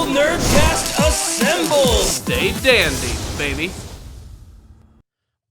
Nerdcast assemble! Stay dandy, baby.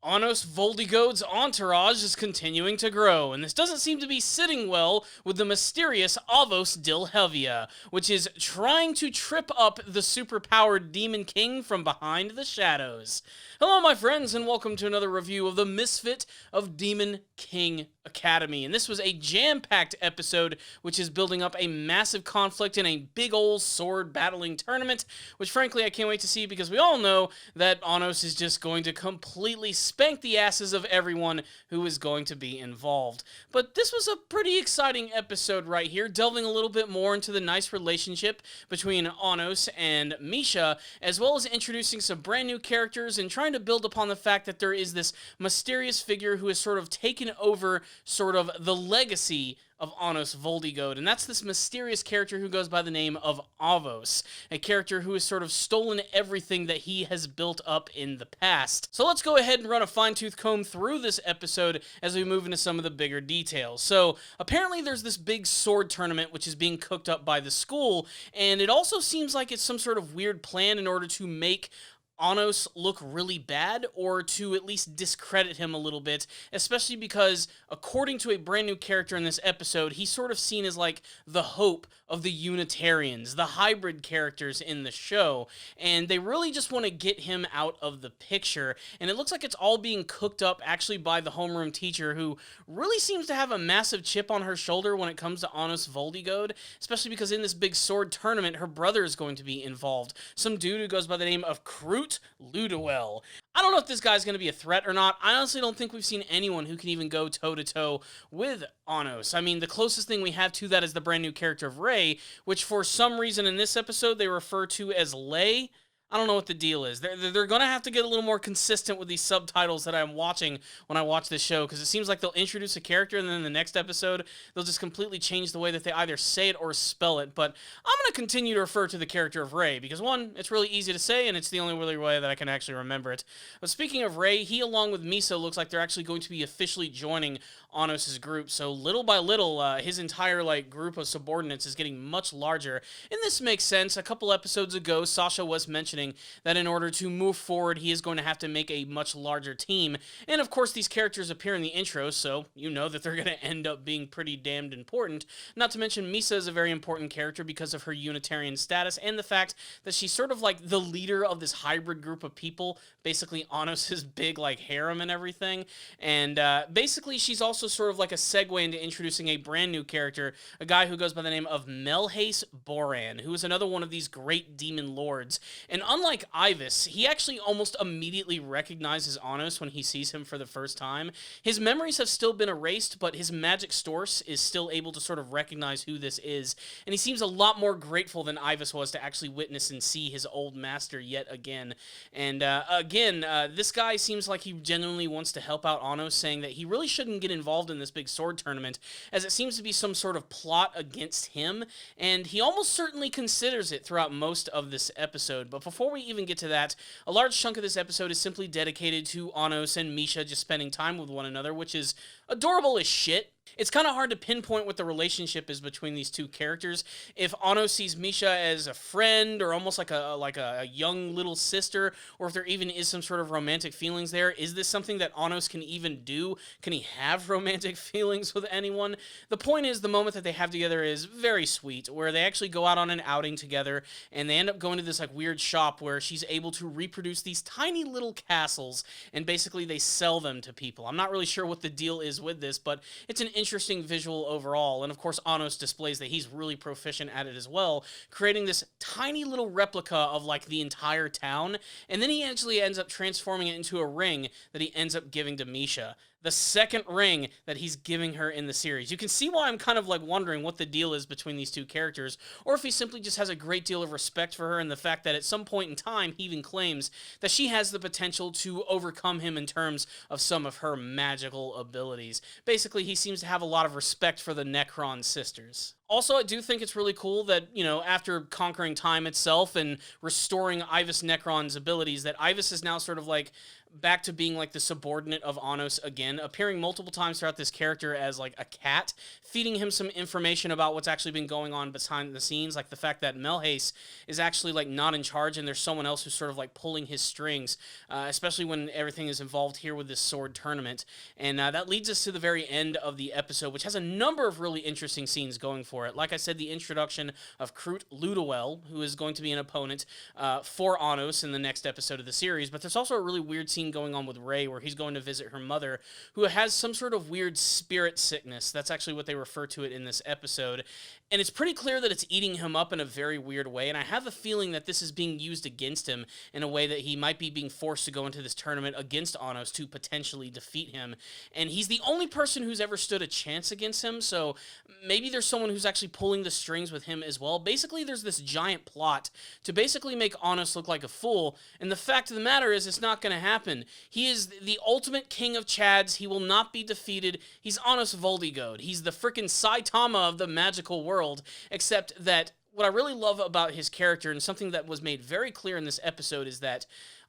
Anos Voldigode's entourage is continuing to grow, and this doesn't seem to be sitting well with the mysterious Avos Dilhevia, which is trying to trip up the superpowered Demon King from behind the shadows. Hello, my friends, and welcome to another review of the Misfit of Demon King Academy. And this was a jam-packed episode, which is building up a massive conflict in a big old sword battling tournament, which frankly I can't wait to see because we all know that Anos is just going to completely spank the asses of everyone who is going to be involved. But this was a pretty exciting episode right here, delving a little bit more into the nice relationship between Anos and Misha, as well as introducing some brand new characters and trying to build upon the fact that there is this mysterious figure who has sort of taken over sort of the legacy of Anos Voldigode, and that's this mysterious character who goes by the name of Avos, a character who has sort of stolen everything that he has built up in the past. So let's go ahead and run a fine-tooth comb through this episode as we move into some of the bigger details. So apparently there's this big sword tournament which is being cooked up by the school, and it also seems like it's some sort of weird plan in order to make Anos look really bad, or to at least discredit him a little bit, especially because, according to a brand new character in this episode, he's sort of seen as like the hope of the Unitarians, the hybrid characters in the show, and they really just want to get him out of the picture, and it looks like it's all being cooked up actually by the homeroom teacher, who really seems to have a massive chip on her shoulder when it comes to Anos Voldigode, especially because in this big sword tournament, her brother is going to be involved, some dude who goes by the name of Crute Ludowell. I don't know if this guy's going to be a threat or not. I honestly don't think we've seen anyone who can even go toe-to-toe with Anos. I mean, the closest thing we have to that is the brand new character of Ray, which for some reason in this episode they refer to as Lay. I don't know what the deal is. They're going to have to get a little more consistent with these subtitles that I'm watching when I watch this show, because it seems like they'll introduce a character and then in the next episode they'll just completely change the way that they either say it or spell it. But I'm going to continue to refer to the character of Ray because, one, it's really easy to say and it's the only really way that I can actually remember it. But speaking of Ray, he along with Misa looks like they're actually going to be officially joining Anos' group. So little by little, his entire group of subordinates is getting much larger. And this makes sense. A couple episodes ago, Sasha was mentioning that in order to move forward, he is going to have to make a much larger team. And of course, these characters appear in the intro, so you know that they're going to end up being pretty damned important. Not to mention, Misa is a very important character because of her Unitarian status and the fact that she's sort of like the leader of this hybrid group of people, basically Anos' big harem and everything. And basically, she's also sort of like a segue into introducing a brand new character, a guy who goes by the name of Melhace Boran, who is another one of these great demon lords. And unlike Ivis, he actually almost immediately recognizes Anos when he sees him for the first time. His memories have still been erased, but his magic source is still able to sort of recognize who this is, and he seems a lot more grateful than Ivis was to actually witness and see his old master yet again. And this guy seems like he genuinely wants to help out Anos, saying that he really shouldn't get involved in this big sword tournament, as it seems to be some sort of plot against him, and he almost certainly considers it throughout most of this episode. But before we even get to that, a large chunk of this episode is simply dedicated to Anos and Misha just spending time with one another, which is adorable as shit. It's kind of hard to pinpoint what the relationship is between these two characters. If Anos sees Misha as a friend or almost like a young little sister, or if there even is some sort of romantic feelings there. Is this something that Anos can even do? Can he have romantic feelings with anyone? The point is, the moment that they have together is very sweet, where they actually go out on an outing together, and they end up going to this weird shop where she's able to reproduce these tiny little castles, and basically they sell them to people. I'm not really sure what the deal is with this, but it's an interesting visual overall, and of course Anos displays that he's really proficient at it as well, creating this tiny little replica of the entire town, and then he actually ends up transforming it into a ring that he ends up giving to Misha. The second ring that he's giving her in the series. You can see why I'm kind of wondering what the deal is between these two characters, or if he simply just has a great deal of respect for her, and the fact that at some point in time he even claims that she has the potential to overcome him in terms of some of her magical abilities. Basically, he seems to have a lot of respect for the Necron sisters. Also, I do think it's really cool that, after conquering time itself and restoring Ivus Necron's abilities, that Ivus is now sort of like back to being like the subordinate of Anos again, appearing multiple times throughout this character as like a cat, feeding him some information about what's actually been going on behind the scenes, like the fact that Melhace is actually like not in charge and there's someone else who's sort of like pulling his strings, especially when everything is involved here with this sword tournament. And that leads us to the very end of the episode, which has a number of really interesting scenes going for it. Like I said, the introduction of Krut Ludowell, who is going to be an opponent for Anos in the next episode of the series, but there's also a really weird scene going on with Rey where he's going to visit her mother, who has some sort of weird spirit sickness. That's actually what they refer to it in this episode. And it's pretty clear that it's eating him up in a very weird way, and I have a feeling that this is being used against him in a way that he might be being forced to go into this tournament against Anos to potentially defeat him. And he's the only person who's ever stood a chance against him, so maybe there's someone who's actually pulling the strings with him as well. Basically, there's this giant plot to basically make Anos look like a fool, and the fact of the matter is it's not going to happen. He is the ultimate king of Chads. He will not be defeated. He's Anos Voldigode. He's the freaking Saitama of the magical world. Except that what I really love about his character, and something that was made very clear in this episode, is that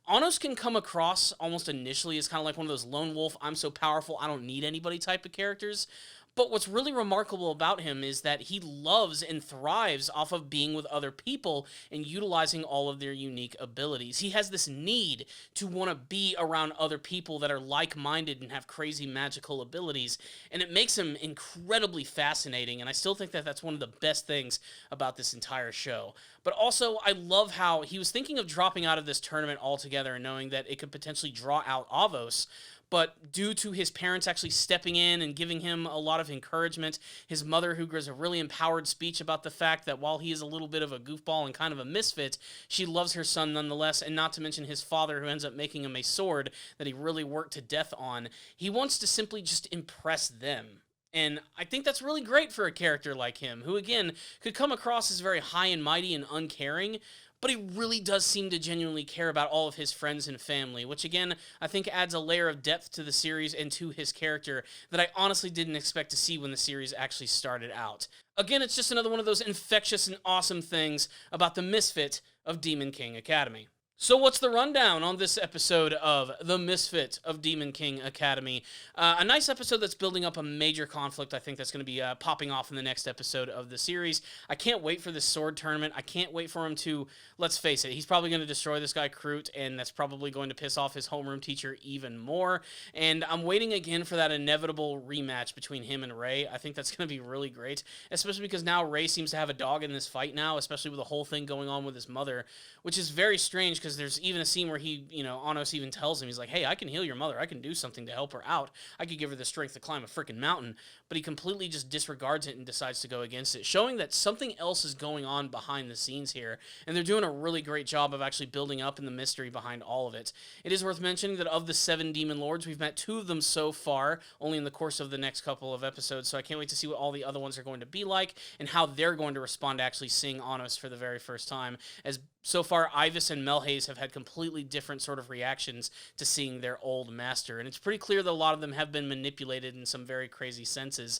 Anos can come across almost initially as kind of like one of those lone wolf, I'm so powerful, I don't need anybody type of characters. But what's really remarkable about him is that he loves and thrives off of being with other people and utilizing all of their unique abilities. He has this need to want to be around other people that are like-minded and have crazy magical abilities, and it makes him incredibly fascinating, and I still think that that's one of the best things about this entire show. But also, I love how he was thinking of dropping out of this tournament altogether and knowing that it could potentially draw out Avos, but due to his parents actually stepping in and giving him a lot of encouragement, his mother, who gives a really empowered speech about the fact that while he is a little bit of a goofball and kind of a misfit, she loves her son nonetheless, and not to mention his father, who ends up making him a sword that he really worked to death on, he wants to simply just impress them. And I think that's really great for a character like him, who, again, could come across as very high and mighty and uncaring, but he really does seem to genuinely care about all of his friends and family, which, again, I think adds a layer of depth to the series and to his character that I honestly didn't expect to see when the series actually started out. Again, it's just another one of those infectious and awesome things about the Misfit of Demon King Academy. So what's the rundown on this episode of The Misfit of Demon King Academy? A nice episode that's building up a major conflict, I think, that's going to be popping off in the next episode of the series. I can't wait for this sword tournament. I can't wait for him to, let's face it, he's probably going to destroy this guy Krut, and that's probably going to piss off his homeroom teacher even more. And I'm waiting again for that inevitable rematch between him and Rey. I think that's going to be really great, especially because now Rey seems to have a dog in this fight now, especially with the whole thing going on with his mother, which is very strange because there's even a scene where he, Anos even tells him, he's like, hey, I can heal your mother. I can do something to help her out. I could give her the strength to climb a freaking mountain. But he completely just disregards it and decides to go against it, showing that something else is going on behind the scenes here. And they're doing a really great job of actually building up in the mystery behind all of it. It is worth mentioning that of the 7 demon lords, we've met 2 of them so far, only in the course of the next couple of episodes. So I can't wait to see what all the other ones are going to be like and how they're going to respond to actually seeing Anos for the very first time, as so far, Ivus and Melhace have had completely different sort of reactions to seeing their old master, and it's pretty clear that a lot of them have been manipulated in some very crazy senses.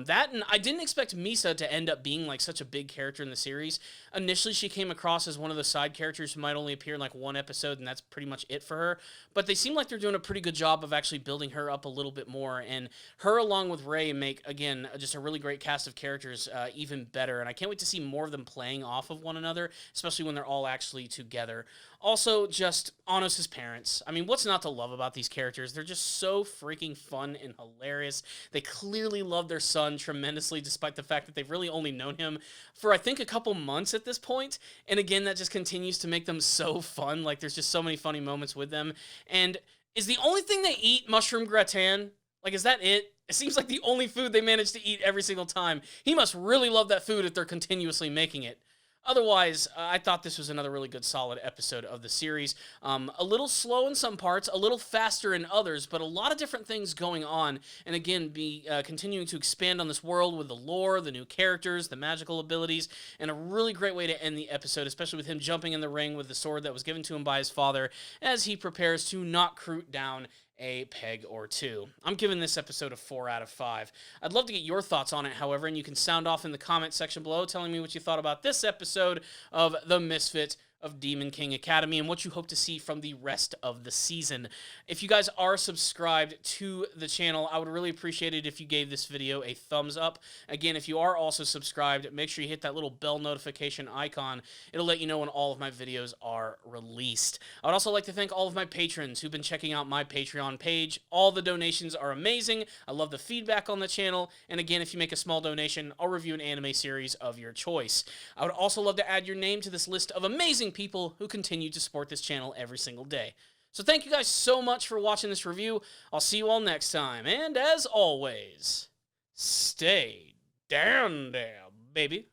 That, and I didn't expect Misa to end up being like such a big character in the series. Initially, she came across as one of the side characters who might only appear in like one episode, and that's pretty much it for her. But they seem like they're doing a pretty good job of actually building her up a little bit more, and her along with Rey make, again, just a really great cast of characters even better, and I can't wait to see more of them playing off of one another, especially when they're all actually together. Also, just Anos' parents. I mean, what's not to love about these characters? They're just so freaking fun and hilarious. They clearly love their son tremendously, despite the fact that they've really only known him for, I think, a couple months at this point. And again, that just continues to make them so fun. Like, there's just so many funny moments with them. And is the only thing they eat mushroom gratin? Like, is that it? It seems like the only food they manage to eat every single time. He must really love that food if they're continuously making it. Otherwise, I thought this was another really good, solid episode of the series. A little slow in some parts, a little faster in others, but a lot of different things going on. And again, continuing to expand on this world with the lore, the new characters, the magical abilities, and a really great way to end the episode, especially with him jumping in the ring with the sword that was given to him by his father as he prepares to knock Krut down a peg or two. I'm giving this episode a 4 out of 5. I'd love to get your thoughts on it, however, and you can sound off in the comment section below telling me what you thought about this episode of The Misfit of Demon King Academy and what you hope to see from the rest of the season. If you guys are subscribed to the channel, I would really appreciate it if you gave this video a thumbs up. Again, if you are also subscribed, make sure you hit that little bell notification icon. It'll let you know when all of my videos are released. I would also like to thank all of my patrons who've been checking out my Patreon page. All the donations are amazing. I love the feedback on the channel. And again, if you make a small donation, I'll review an anime series of your choice. I would also love to add your name to this list of amazing people who continue to support this channel every single day. So thank you guys so much for watching this review. I'll see you all next time. And as always, stay down there, baby.